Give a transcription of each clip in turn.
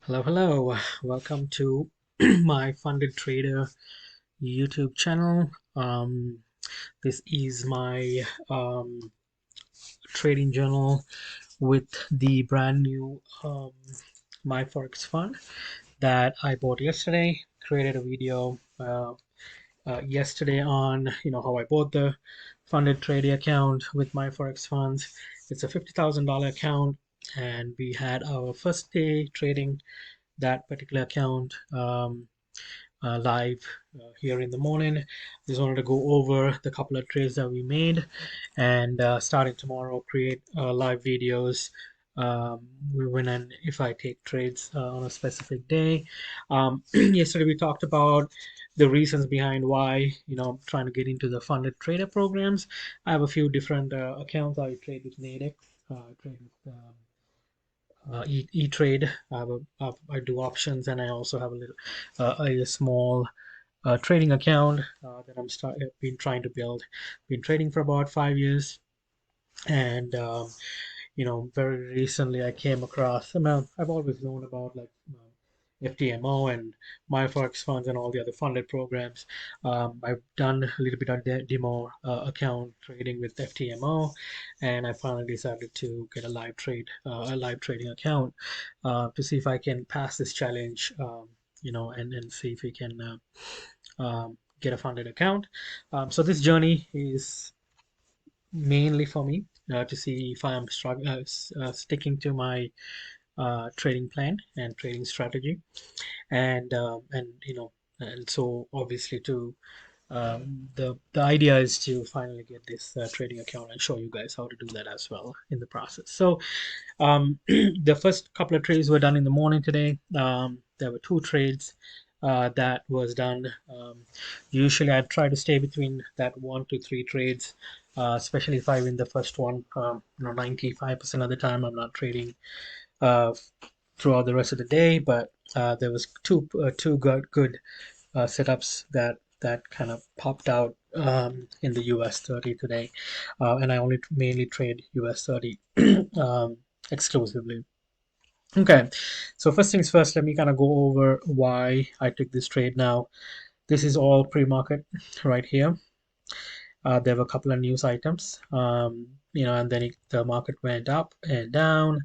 Hello. Welcome to my Funded Trader YouTube channel. This is my trading journal with the brand new My Forex fund that I bought yesterday. Created a video yesterday on how I bought the funded trading account with My Forex funds. It's a $50,000 account, and we had our first day trading that particular account live here in the morning. Just wanted to go over the couple of trades that we made, and starting tomorrow, create live videos when and if I take trades on a specific day. Yesterday we talked about the reasons behind why I'm trying to get into the funded trader programs. I have a few different accounts. I trade with Natick, I trade with E-Trade. I do options, and I also have a small trading account that been trying to build. Been trading for about 5 years, and very recently I came across. I've always known about FTMO and MyForex funds and all the other funded programs. I've done a little bit of demo account trading with FTMO, and I finally decided to get a live trading account to see if I can pass this challenge. And see if we can get a funded account. So this journey is mainly for me to see if I am sticking to my trading plan and trading strategy, and so obviously to the idea is to finally get this trading account and show you guys how to do that as well in the process. So the first couple of trades were done in the morning today. There were two trades that was done. Usually I try to stay between that 1 to 3 trades, especially if I win the first one. 95% of the time I'm not trading uh, throughout the rest of the day, but there was two good setups that kind of popped out in the US30 today, and I only mainly trade US30 exclusively. Okay, so first things first, let me kind of go over why I took this trade now. This is all pre-market right here. There were a couple of news items, and then the market went up and down,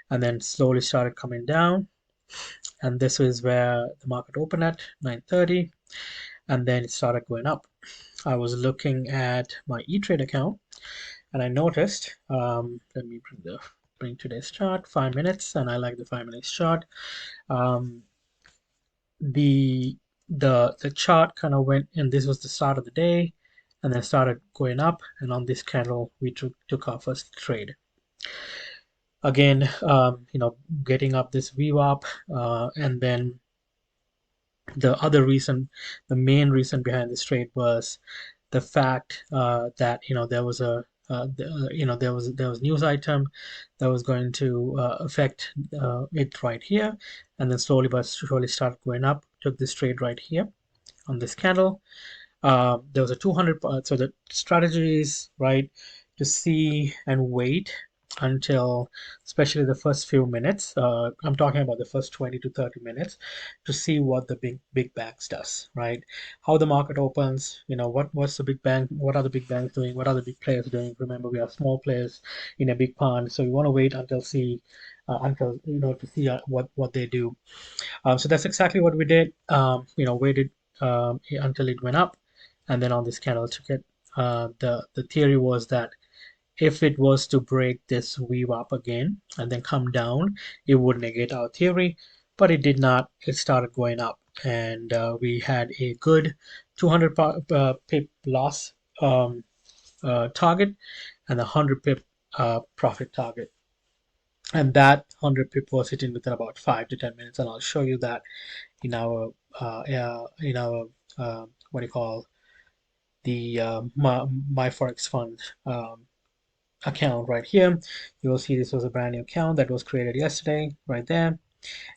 and then slowly started coming down. And this is where the market opened at 9:30, and then it started going up. I was looking at my E-Trade account, and I noticed. Let me bring today's chart, 5 minutes, and I like the 5 minutes chart. Um, the the chart kind of went, and this was the start of the day, and then started going up, and on this candle we took our first trade. Again, getting up this VWAP, and then the main reason behind this trade was the fact that there was news item that was going to affect it right here, and then slowly but surely started going up. Took this trade right here on this candle. There was a 200. So the strategy is right to see and wait until, especially the first few minutes. I'm talking about the first 20 to 30 minutes to see what the big banks does, right? How the market opens. What's the big bank? What are the big banks doing? What are the big players doing? Remember, we are small players in a big pond, so we want to wait until to see what they do. So that's exactly what we did. Waited until it went up, and then on this candle took it. The theory was that if it was to break this VWAP again and then come down, it would negate our theory, but it did not. It started going up, and we had a good 200 pip loss target and a 100 pip profit target. And that 100 pip was hitting within about 5 to 10 minutes, and I'll show you that in our what do you call the my forex fund account right here. You will see this was a brand new account that was created yesterday right there,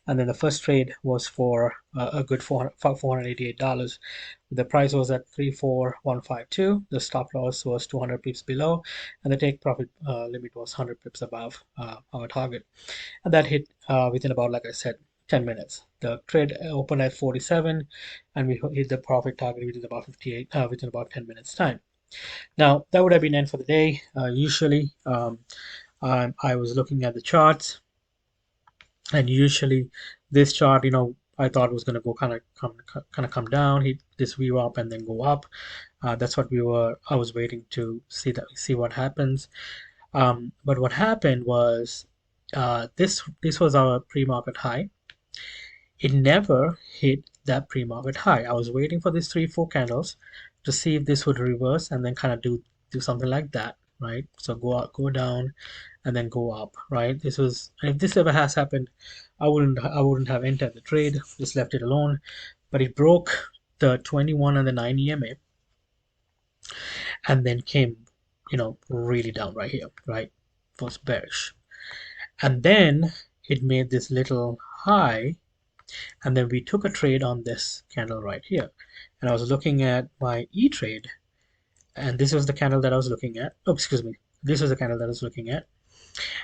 and then the first trade was for a good $488. The price was at 34152. The stop loss was 200 pips below, and the take profit limit was 100 pips above our target, and that hit within about, like I said, 10 minutes. The trade opened at 47, and we hit the profit target within about 58, within about 10 minutes time. Now that would have been end for the day. Usually, I was looking at the charts, and usually this chart, I thought was going to go kind of come down, hit this view up, and then go up. That's what I was waiting to see what happens. But what happened was, this was our pre-market high. It never hit that pre-market high. I was waiting for these 3 4 candles to see if this would reverse and then kind of do something like that, right? So go up, go down, and then go up, right? This was, if this ever has happened, I wouldn't have entered the trade, just left it alone. But it broke the 21 and the 9 EMA, and then came, really down right here, right? Was bearish. And then it made this little high, and then we took a trade on this candle right here. And I was looking at my E-Trade, and this was the candle that I was looking at. Oh, excuse me. This was the candle that I was looking at.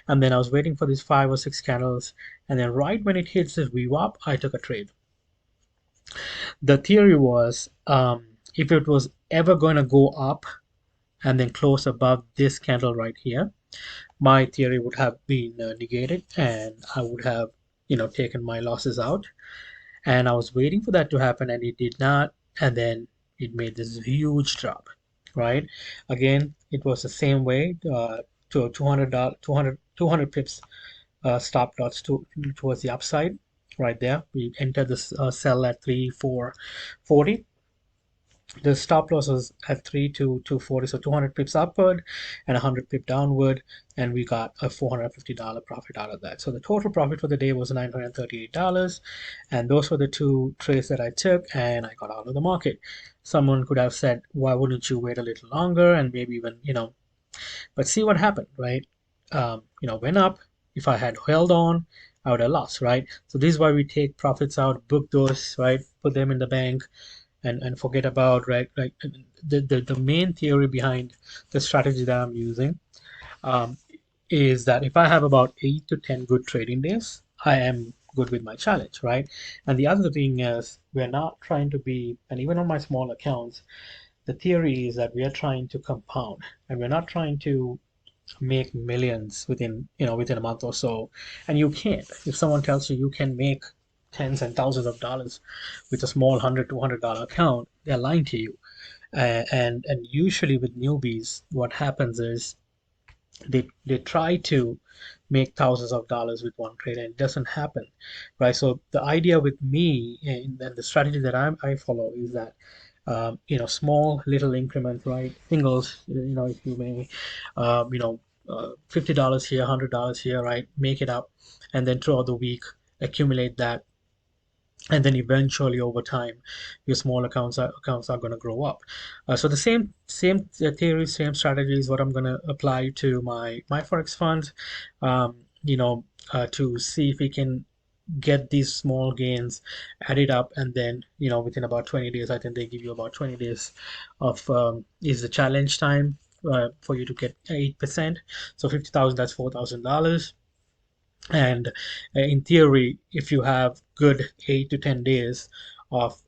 And then I was waiting for these 5 or 6 candles, and then right when it hits this VWAP, I took a trade. The theory was, if it was ever going to go up and then close above this candle right here, my theory would have been negated, and I would have, taken my losses out. And I was waiting for that to happen, and it did not. And then it made this huge drop, right? Again, it was the same way, to a 200 pips stop loss towards the upside right there. We entered this sell at 3,440. The stop loss was at 3 to 240, so 200 pips upward and 100 pip downward, and we got a $450 profit out of that. So the total profit for the day was $938, and those were the 2 trades that I took, and I got out of the market. Someone could have said, why wouldn't you wait a little longer and maybe even, but see what happened, right? Went up. If I had held on, I would have lost, right? So this is why we take profits out, book those, right? Put them in the bank, and forget about, right? Like the main theory behind the strategy that I'm using, um, is that if I have about 8 to 10 good trading days, I am good with my challenge, right? And the other thing is, we're not trying to be, and even on my small accounts, the theory is that we are trying to compound, and we're not trying to make millions within a month or so. And you can't. If someone tells you you can make tens and thousands of dollars with a small $100 200 account, they're lying to you. And usually with newbies, what happens is they try to make thousands of dollars with one trade, and it doesn't happen, right? So the idea with me, and the strategy that I follow is that, small little increments, right? Singles, if you may, $50 here, $100 here, right? Make it up, and then throughout the week accumulate that, and then eventually over time your small accounts are going to grow up. So the same theory, same strategy is what I'm going to apply to my forex fund, um, to see if we can get these small gains added up, and then within about 20 days, I think they give you about 20 days of, is the challenge time, for you to get 8%. So 50,000, that's $4,000. And in theory, if you have good 8 to 10 days of,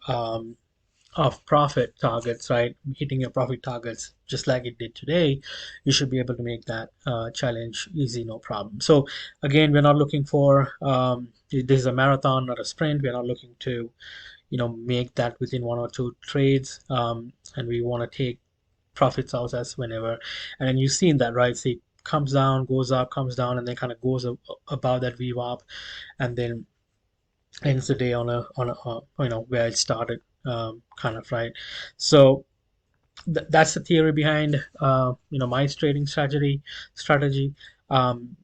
profit targets, right, hitting your profit targets just like it did today, you should be able to make that challenge easy, no problem. So again, we're not looking for, this is a marathon, not a sprint. We're not looking to, make that within 1 or 2 trades, and we want to take profits out as whenever. And then you've seen that, right? See, comes down, goes up, comes down, and then kind of goes above that VWAP, and then ends the day on a where it started, kind of, right? So that's the theory behind, my trading strategy. um,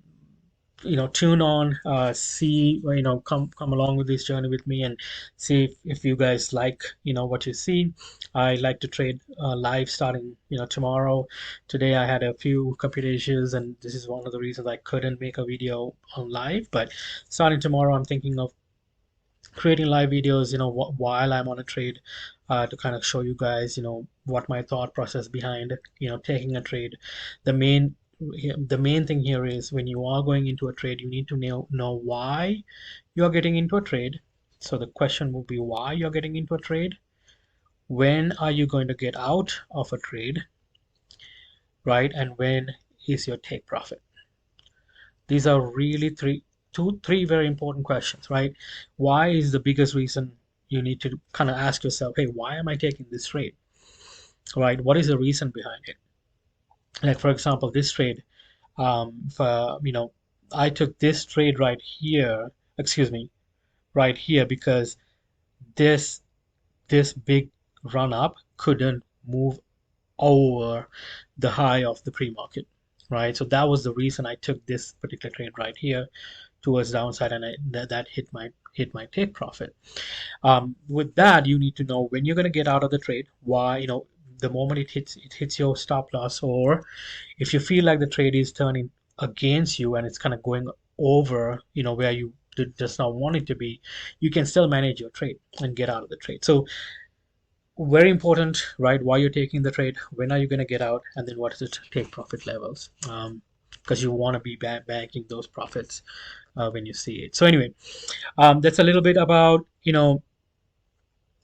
tune on, see, come along with this journey with me, and see if you guys like, what you see. I like to trade live starting, tomorrow. Today I had a few computer issues, and this is one of the reasons I couldn't make a video on live. But starting tomorrow, I'm thinking of creating live videos, while I'm on a trade, to kind of show you guys, what my thought process behind, taking a trade. The main the main thing here is, when you are going into a trade, you need to know why you're getting into a trade. So the question will be why you're getting into a trade, when are you going to get out of a trade, right? And when is your take profit? These are really three very important questions, right? Why is the biggest reason you need to kind of ask yourself, hey, why am I taking this trade, right? What is the reason behind it? Like for example, this trade, for I took this trade right here, excuse me, right here because this this big run up couldn't move over the high of the pre-market, right? So that was the reason I took this particular trade right here towards downside, and that hit my take profit. With that, you need to know when you're going to get out of the trade. Why, the moment it hits your stop loss, or if you feel like the trade is turning against you and it's kind of going over, where you did just not want it to be, you can still manage your trade and get out of the trade. So very important, right? Why you're taking the trade, when are you going to get out, and then what is the take profit levels? Because you want to be banking those profits when you see it. So anyway, that's a little bit about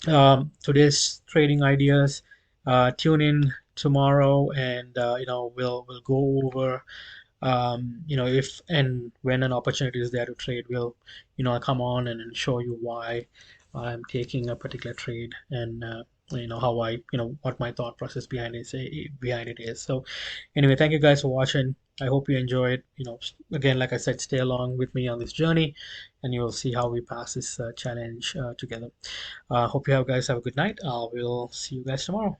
today's trading ideas. Tune in tomorrow, and we'll go over if and when an opportunity is there to trade, we'll come on and show you why I'm taking a particular trade, and how I what my thought process behind it is. So anyway, thank you guys for watching. I hope you enjoyed. Again, like I said, stay along with me on this journey, and you will see how we pass this challenge together. Hope you guys have a good night. We'll see you guys tomorrow.